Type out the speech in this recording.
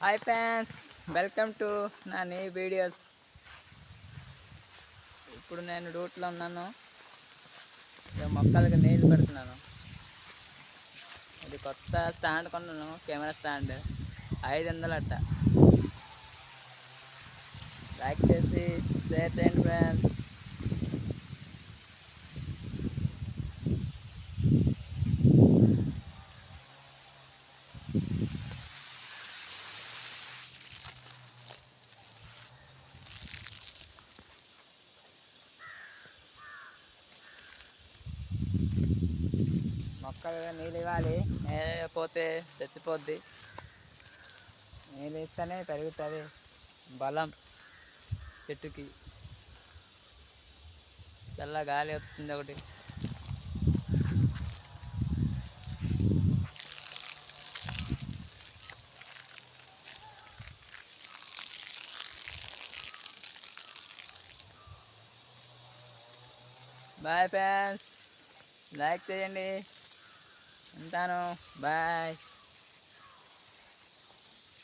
Hi fans, welcome to నా నీ videos. ఇప్పుడు నేను రూట్లో ఉన్నాను. మొక్కలకి నీళ్ళు పెడుతున్నాను. ఇది కొత్త స్టాండ్ కొన్నాను, కెమెరా స్టాండ్ 500 అట్ట. లైక్ చేసి షేర్ చేయండి ఫ్రెండ్స్. మొక్కలు నీళ్ళు ఇవ్వాలి, పోతే చచ్చిపోద్ది. నీళ్ళు ఇస్తేనే పెరుగుతుంది బలం చెట్టుకి. చల్ల గాలి వస్తుంది ఒకటి. బాయ్ ఫ్రెండ్స్, లైక్ చేయండి. ఉంటాను, బాయ్.